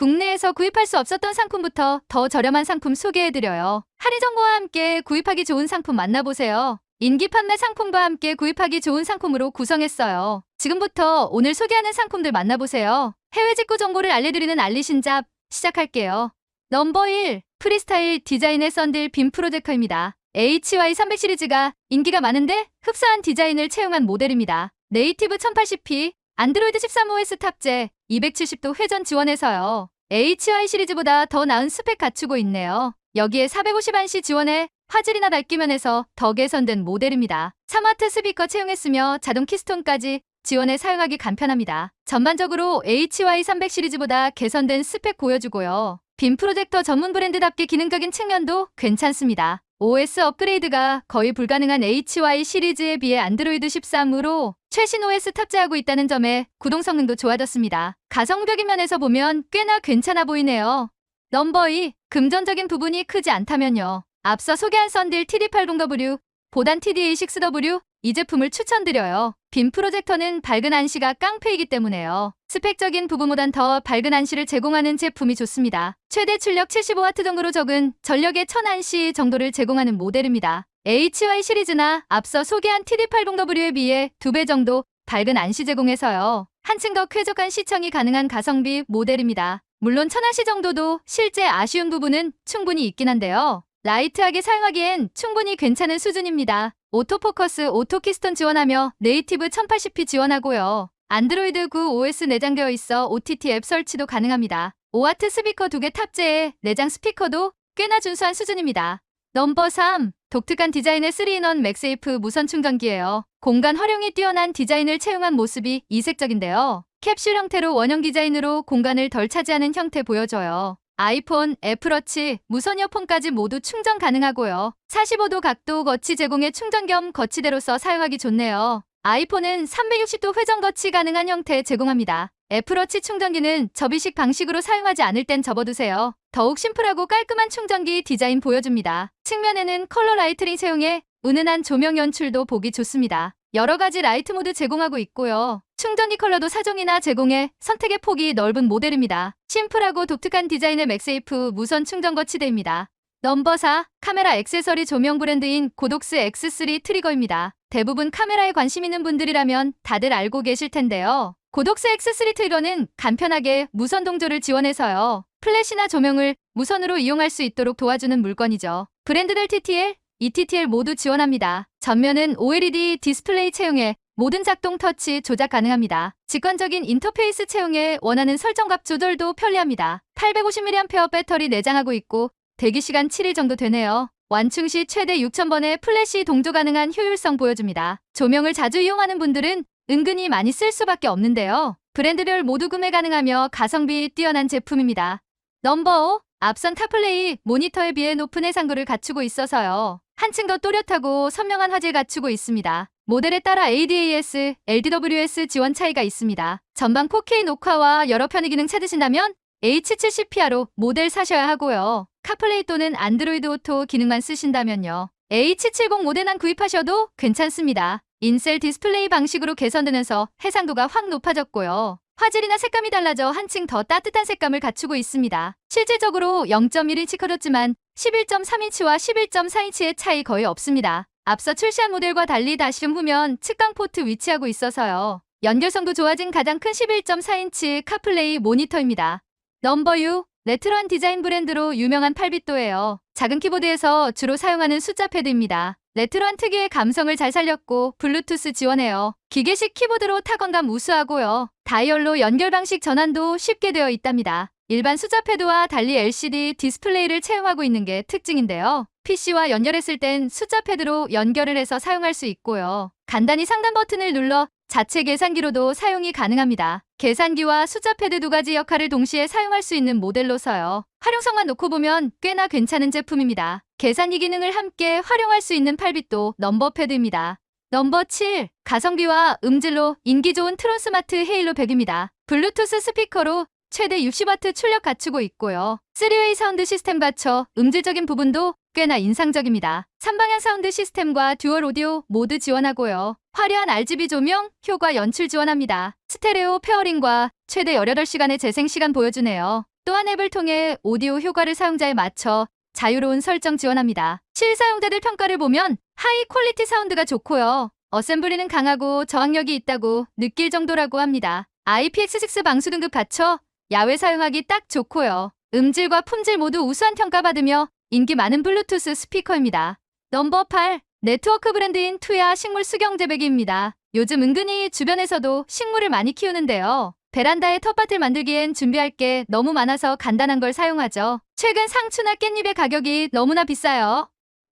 국내에서 구입할 수 없었던 상품부터 더 저렴한 상품 소개해드려요. 할인 정보와 함께 구입하기 좋은 상품 만나보세요. 인기 판매 상품과 함께 구입하기 좋은 상품으로 구성했어요. 지금부터 오늘 소개하는 상품들 만나보세요. 해외 직구 정보를 알려드리는 알리신잡 시작할게요. 넘버 1. 프리스타일 디자인의 썬들 빔 프로젝터입니다. HY300 시리즈가 인기가 많은데 흡사한 디자인을 채용한 모델입니다. 네이티브 1080p, 안드로이드 13OS 탑재, 270도 회전 지원해서요. HY 시리즈보다 더 나은 스펙 갖추고 있네요. 여기에 450안시 지원에 화질이나 밝기 면에서 더 개선된 모델입니다. 스마트 스피커 채용했으며 자동 키스톤까지 지원해 사용하기 간편합니다. 전반적으로 HY300 시리즈보다 개선된 스펙 보여주고요. 빔 프로젝터 전문 브랜드답게 기능적인 측면도 괜찮습니다. OS 업그레이드가 거의 불가능한 HY 시리즈에 비해 안드로이드 13으로 최신 OS 탑재하고 있다는 점에 구동 성능도 좋아졌습니다. 가성비적인 면에서 보면 꽤나 괜찮아 보이네요. 넘버 2. 금전적인 부분이 크지 않다면요. 앞서 소개한 썬딜 TD80W, 보단 TD-A6W 이 제품을 추천드려요. 빔 프로젝터는 밝은 안시가 깡패이기 때문에요. 스펙적인 부분보단 더 밝은 안시를 제공하는 제품이 좋습니다. 최대 출력 75W 정도로 적은 전력의 1000안시 정도를 제공하는 모델입니다. HY 시리즈나 앞서 소개한 TD80W에 비해 2배 정도 밝은 안시 제공해서요. 한층 더 쾌적한 시청이 가능한 가성비 모델입니다. 물론 1000안시 정도도 실제 아쉬운 부분은 충분히 있긴 한데요. 라이트하게 사용하기엔 충분히 괜찮은 수준입니다. 오토포커스, 오토키스톤 지원하며 네이티브 1080p 지원하고요. 안드로이드 9 OS 내장되어 있어 OTT 앱 설치도 가능합니다. 5W 스피커 2개 탑재해 내장 스피커도 꽤나 준수한 수준입니다. 넘버 3. 독특한 디자인의 3-in-1 맥세이프 무선 충전기예요. 공간 활용이 뛰어난 디자인을 채용한 모습이 이색적인데요. 캡슐 형태로 원형 디자인으로 공간을 덜 차지하는 형태 보여줘요. 아이폰, 애플워치, 무선 이어폰까지 모두 충전 가능하고요. 45도 각도 거치 제공해 충전 겸 거치대로서 사용하기 좋네요. 아이폰은 360도 회전 거치 가능한 형태 제공합니다. 애플워치 충전기는 접이식 방식으로 사용하지 않을 땐 접어두세요. 더욱 심플하고 깔끔한 충전기 디자인 보여줍니다. 측면에는 컬러 라이트닝 채용해 은은한 조명 연출도 보기 좋습니다. 여러가지 라이트 모드 제공하고 있고요. 충전기 컬러도 사종이나 제공해 선택의 폭이 넓은 모델입니다. 심플하고 독특한 디자인의 맥세이프 무선 충전 거치대입니다. 넘버 4. 카메라 액세서리 조명 브랜드인 고독스 X3 트리거입니다. 대부분 카메라에 관심 있는 분들이라면 다들 알고 계실 텐데요. 고독스 X3 트리거는 간편하게 무선 동조를 지원해서요. 플래시나 조명을 무선으로 이용할 수 있도록 도와주는 물건이죠. 브랜드별 TTL, ETTL 모두 지원합니다. 전면은 OLED 디스플레이 채용해 모든 작동 터치 조작 가능합니다. 직관적인 인터페이스 채용해 원하는 설정값 조절도 편리합니다. 850mAh 배터리 내장하고 있고 대기시간 7일 정도 되네요. 완충 시 최대 6000번의 플래시 동조 가능한 효율성 보여줍니다. 조명을 자주 이용하는 분들은 은근히 많이 쓸 수밖에 없는데요. 브랜드별 모두 구매 가능하며 가성비 뛰어난 제품입니다. 넘버 5. 앞선 타플레이 모니터에 비해 높은 해상도를 갖추고 있어서요. 한층 더 또렷하고 선명한 화질 갖추고 있습니다. 모델에 따라 ADAS, LDWS 지원 차이가 있습니다. 전방 4K 녹화와 여러 편의 기능 찾으신다면 H70PR로 모델 사셔야 하고요. 카플레이 또는 안드로이드 오토 기능만 쓰신다면요. H70 모델만 구입하셔도 괜찮습니다. 인셀 디스플레이 방식으로 개선되면서 해상도가 확 높아졌고요. 화질이나 색감이 달라져 한층 더 따뜻한 색감을 갖추고 있습니다. 실질적으로 0.1인치 커졌지만 11.3인치와 11.4인치의 차이 거의 없습니다. 앞서 출시한 모델과 달리 다시금 후면 측강 포트 위치하고 있어서요. 연결성도 좋아진 가장 큰 11.4인치 카플레이 모니터입니다. 넘버 6. 레트로한 디자인 브랜드로 유명한 8빗도예요. 작은 키보드에서 주로 사용하는 숫자 패드입니다. 레트로한 특유의 감성을 잘 살렸고 블루투스 지원해요. 기계식 키보드로 타건감 우수하고요. 다이얼로 연결 방식 전환도 쉽게 되어 있답니다. 일반 숫자 패드와 달리 LCD 디스플레이를 채용하고 있는 게 특징인데요. PC와 연결했을 땐 숫자 패드로 연결을 해서 사용할 수 있고요. 간단히 상단 버튼을 눌러 자체 계산기로도 사용이 가능합니다. 계산기와 숫자 패드 2가지 역할을 동시에 사용할 수 있는 모델로서요. 활용성만 놓고 보면 꽤나 괜찮은 제품입니다. 계산기 기능을 함께 활용할 수 있는 8빗도 넘버 패드입니다. 넘버 7. 가성비와 음질로 인기 좋은 트론 스마트 헤일로 100입니다. 블루투스 스피커로 최대 60W 출력 갖추고 있고요. 3웨이 사운드 시스템 받쳐 음질적인 부분도 꽤나 인상적입니다. 3방향 사운드 시스템과 듀얼 오디오 모두 지원하고요. 화려한 RGB 조명, 효과 연출 지원합니다. 스테레오 페어링과 최대 18시간의 재생시간 보여주네요. 또한 앱을 통해 오디오 효과를 사용자에 맞춰 자유로운 설정 지원합니다. 실사용자들 평가를 보면 하이 퀄리티 사운드가 좋고요. 어셈블리는 강하고 저항력이 있다고 느낄 정도라고 합니다. IPX6 방수 등급 갖춰 야외 사용하기 딱 좋고요. 음질과 품질 모두 우수한 평가받으며 인기 많은 블루투스 스피커입니다. 넘버 8. 네트워크 브랜드인 투야 식물 수경 재배기입니다. 요즘 은근히 주변에서도 식물을 많이 키우는데요. 베란다에 텃밭을 만들기엔 준비할 게 너무 많아서 간단한 걸 사용하죠. 최근 상추나 깻잎의 가격이 너무나 비싸요.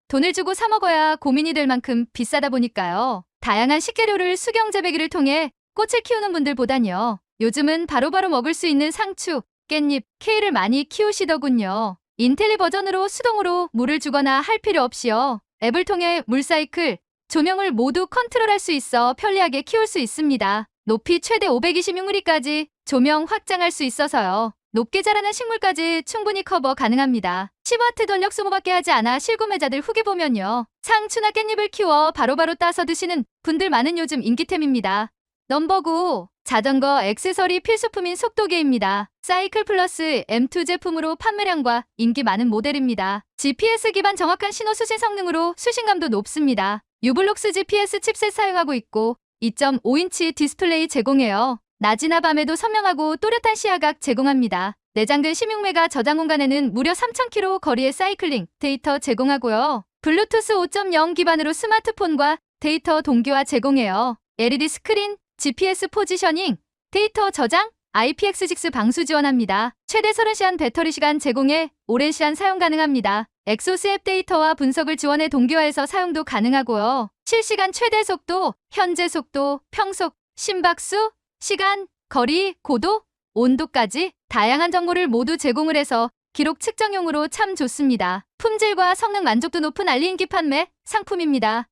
돈을 주고 사 먹어야 고민이 될 만큼 비싸다 보니까요. 다양한 식재료를 수경 재배기를 통해 꽃을 키우는 분들보다는요. 요즘은 바로바로 먹을 수 있는 상추, 깻잎, 케일을 많이 키우시더군요. 인텔리 버전으로 수동으로 물을 주거나 할 필요 없이요. 앱을 통해 물 사이클, 조명을 모두 컨트롤할 수 있어 편리하게 키울 수 있습니다. 높이 최대 526mm까지 조명 확장할 수 있어서요. 높게 자라는 식물까지 충분히 커버 가능합니다. 10W 전력 소모밖에 하지 않아 실구매자들 후기 보면요. 상추나 깻잎을 키워 바로바로 따서 드시는 분들 많은 요즘 인기템입니다. 넘버 9. 자전거 액세서리 필수품인 속도계입니다. 사이클 플러스 M2 제품으로 판매량과 인기 많은 모델입니다. GPS 기반 정확한 신호 수신 성능으로 수신감도 높습니다. 유블록스 GPS 칩셋 사용하고 있고 2.5인치 디스플레이 제공해요. 낮이나 밤에도 선명하고 또렷한 시야각 제공합니다. 내장된 16메가 저장 공간에는 무려 3000km 거리의 사이클링 데이터 제공하고요. 블루투스 5.0 기반으로 스마트폰과 데이터 동기화 제공해요. LED 스크린, GPS 포지셔닝, 데이터 저장, IPX6 방수 지원합니다. 최대 30시간 배터리 시간 제공해 오랜 시간 사용 가능합니다. 엑소스 앱 데이터와 분석을 지원해 동기화해서 사용도 가능하고요. 실시간 최대 속도, 현재 속도, 평속, 심박수, 시간, 거리, 고도, 온도까지 다양한 정보를 모두 제공을 해서 기록 측정용으로 참 좋습니다. 품질과 성능 만족도 높은 알리인기 판매 상품입니다.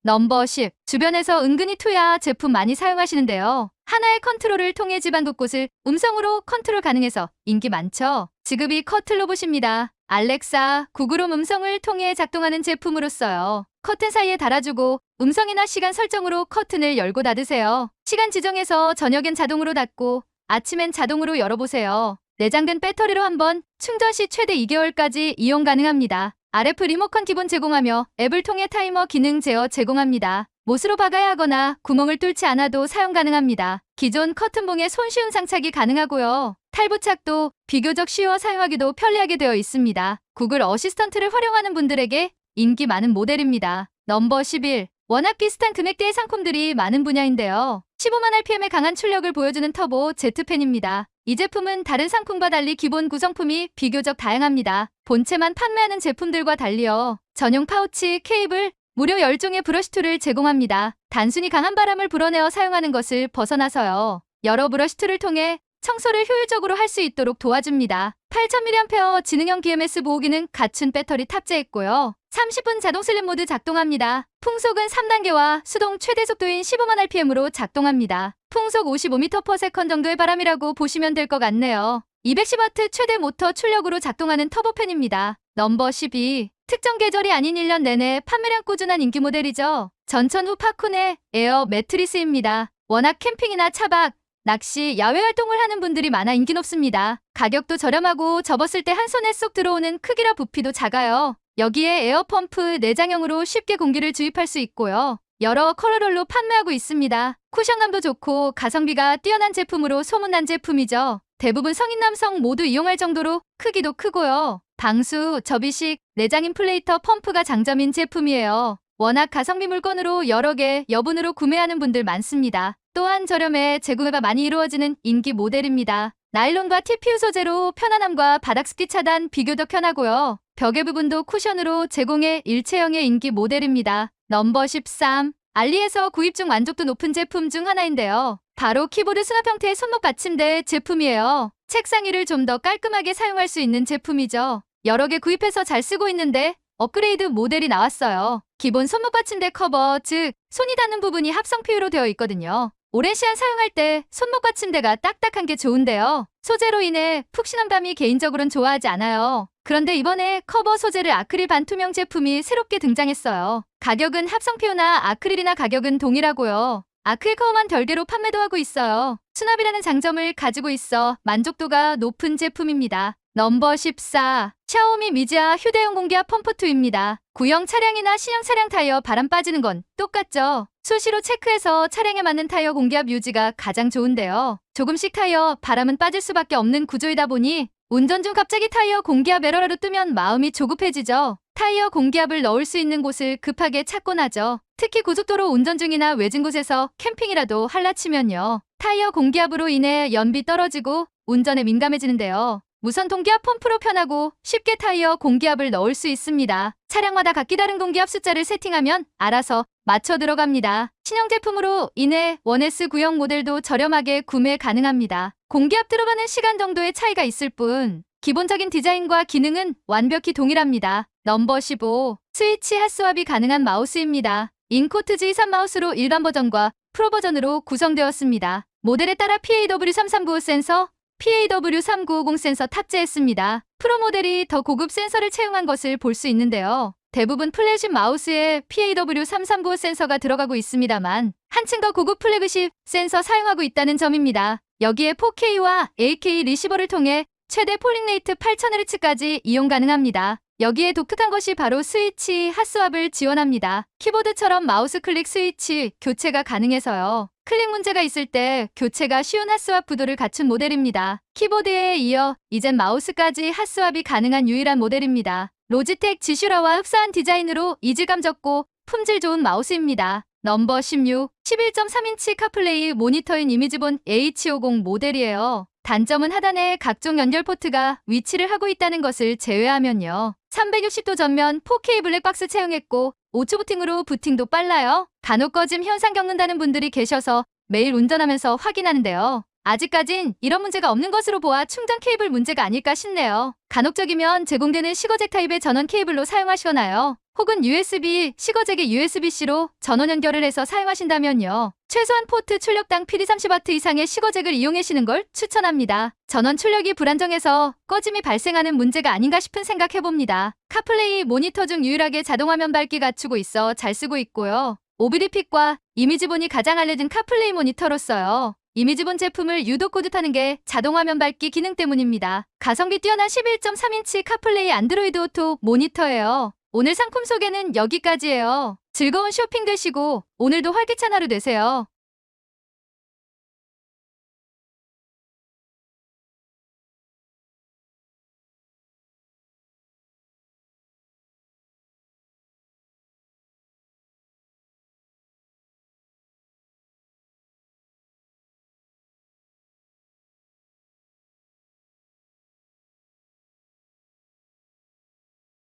넘버 10. 주변에서 은근히 투야 제품 많이 사용하시는데요. 하나의 컨트롤을 통해 집안 곳곳을 음성으로 컨트롤 가능해서 인기 많죠. 지급이 커튼 로봇입니다. 알렉사, 구글홈 음성을 통해 작동하는 제품으로서요. 커튼 사이에 달아주고 음성이나 시간 설정으로 커튼을 열고 닫으세요. 시간 지정해서 저녁엔 자동으로 닫고 아침엔 자동으로 열어보세요. 내장된 배터리로 한번 충전 시 최대 2개월까지 이용 가능합니다. RF 리모컨 기본 제공하며 앱을 통해 타이머 기능 제어 제공합니다. 못으로 박아야 하거나 구멍을 뚫지 않아도 사용 가능합니다. 기존 커튼봉에 손쉬운 장착이 가능하고요. 탈부착도 비교적 쉬워 사용하기도 편리하게 되어 있습니다. 구글 어시스턴트를 활용하는 분들에게 인기 많은 모델입니다. 넘버 11. 워낙 비슷한 금액대의 상품들이 많은 분야인데요. 15만 rpm의 강한 출력을 보여주는 터보 Z펜입니다. 이 제품은 다른 상품과 달리 기본 구성품이 비교적 다양합니다. 본체만 판매하는 제품들과 달리요. 전용 파우치, 케이블, 무료 10종의 브러쉬 툴을 제공합니다. 단순히 강한 바람을 불어내어 사용하는 것을 벗어나서요. 여러 브러쉬 툴을 통해 청소를 효율적으로 할 수 있도록 도와줍니다. 8000mAh 지능형 BMS 보호기능 갖춘 배터리 탑재했고요. 30분 자동 슬립 모드 작동합니다. 풍속은 3단계와 수동 최대 속도인 15만 rpm으로 작동합니다. 풍속 55m/s 정도의 바람이라고 보시면 될 것 같네요. 210W 최대 모터 출력으로 작동하는 터보팬입니다. 넘버 12. 특정 계절이 아닌 1년 내내 판매량 꾸준한 인기 모델이죠. 전천 후 파쿤의 에어 매트리스입니다. 워낙 캠핑이나 차박, 낚시, 야외 활동을 하는 분들이 많아 인기 높습니다. 가격도 저렴하고 접었을 때 한 손에 쏙 들어오는 크기라 부피도 작아요. 여기에 에어펌프 내장형으로 쉽게 공기를 주입할 수 있고요. 여러 컬러rol로 판매하고 있습니다. 쿠션감도 좋고 가성비가 뛰어난 제품으로 소문난 제품이죠. 대부분 성인 남성 모두 이용할 정도로 크기도 크고요. 방수, 접이식, 내장 인플레이터 펌프가 장점인 제품이에요. 워낙 가성비 물건으로 여러 개 여분으로 구매하는 분들 많습니다. 또한 저렴해 재구매가 많이 이루어지는 인기 모델입니다. 나일론과 TPU 소재로 편안함과 바닥 습기 차단 비교적 편하고요. 벽의 부분도 쿠션으로 제공해 일체형의 인기 모델입니다. 넘버 13. 알리에서 구입 중 만족도 높은 제품 중 하나인데요. 바로 키보드 수납 형태의 손목 받침대 제품이에요. 책상 위를 좀 더 깔끔하게 사용할 수 있는 제품이죠. 여러 개 구입해서 잘 쓰고 있는데 업그레이드 모델이 나왔어요. 기본 손목 받침대 커버, 즉 손이 닿는 부분이 합성 PU로 되어 있거든요. 오랜 시간 사용할 때 손목 받침대가 딱딱한 게 좋은데요. 소재로 인해 푹신한 감이 개인적으로는 좋아하지 않아요. 그런데 이번에 커버 소재를 아크릴 반투명 제품이 새롭게 등장했어요. 가격은 합성 PU나 아크릴이나 가격은 동일하고요. 아크릴 커버만 별개로 판매도 하고 있어요. 수납이라는 장점을 가지고 있어 만족도가 높은 제품입니다. 넘버 14. 샤오미 미지아 휴대용 공기압 펌프2입니다. 구형 차량이나 신형 차량 타이어 바람 빠지는 건 똑같죠? 수시로 체크해서 차량에 맞는 타이어 공기압 유지가 가장 좋은데요. 조금씩 타이어 바람은 빠질 수밖에 없는 구조이다 보니 운전 중 갑자기 타이어 공기압 에러라로 뜨면 마음이 조급해지죠. 타이어 공기압을 넣을 수 있는 곳을 급하게 찾곤 하죠. 특히 고속도로 운전 중이나 외진 곳에서 캠핑이라도 할라치면요. 타이어 공기압으로 인해 연비 떨어지고 운전에 민감해지는데요. 무선 동기압 펌프로 편하고 쉽게 타이어 공기압을 넣을 수 있습니다. 차량마다 각기 다른 공기압 숫자를 세팅하면 알아서 맞춰 들어갑니다. 신형 제품으로 인해 1S 구형 모델도 저렴하게 구매 가능합니다. 공기압 들어가는 시간 정도의 차이가 있을 뿐 기본적인 디자인과 기능은 완벽히 동일합니다. 넘버 15. 스위치 핫스왑이 가능한 마우스입니다. 인코트 G3 마우스로 일반 버전과 프로 버전으로 구성되었습니다. 모델에 따라 PAW3395 센서, PAW3950 센서 탑재했습니다. 프로 모델이 더 고급 센서를 채용한 것을 볼 수 있는데요. 대부분 플래시 마우스에 PAW3395 센서가 들어가고 있습니다만 한층 더 고급 플래그십 센서 사용하고 있다는 점입니다. 여기에 4K와 8K 리시버를 통해 최대 폴링 레이트 8000Hz까지 이용 가능합니다. 여기에 독특한 것이 바로 스위치 핫스왑을 지원합니다. 키보드처럼 마우스 클릭 스위치 교체가 가능해서요. 클릭 문제가 있을 때 교체가 쉬운 핫스왑 구도를 갖춘 모델입니다. 키보드에 이어 이젠 마우스까지 핫스왑이 가능한 유일한 모델입니다. 로지텍 지슈라와 흡사한 디자인으로 이질감 적고 품질 좋은 마우스입니다. 넘버 16. 11.3인치 카플레이 모니터인 이미지본 H50 모델이에요. 단점은 하단에 각종 연결 포트가 위치를 하고 있다는 것을 제외하면요. 360도 전면 4K 블랙박스 채용했고 5초 부팅으로 부팅도 빨라요. 간혹 꺼짐 현상 겪는다는 분들이 계셔서 매일 운전하면서 확인하는데요. 아직까진 이런 문제가 없는 것으로 보아 충전 케이블 문제가 아닐까 싶네요. 간혹적이면 제공되는 시거잭 타입의 전원 케이블로 사용하시거나요. 혹은 USB, 시거잭의 USB-C로 전원 연결을 해서 사용하신다면요. 최소한 포트 출력당 PD30W 이상의 시거잭을 이용하시는 걸 추천합니다. 전원 출력이 불안정해서 꺼짐이 발생하는 문제가 아닌가 싶은 생각해봅니다. 카플레이 모니터 중 유일하게 자동화면 밝기 갖추고 있어 잘 쓰고 있고요. 오브리픽과 이미지본이 가장 알려진 카플레이 모니터로서요. 이미지본 제품을 유독 고집하는 게 자동화면 밝기 기능 때문입니다. 가성비 뛰어난 11.3인치 카플레이 안드로이드 오토 모니터예요. 오늘 상품 소개는 여기까지예요. 즐거운 쇼핑 되시고 오늘도 활기찬 하루 되세요.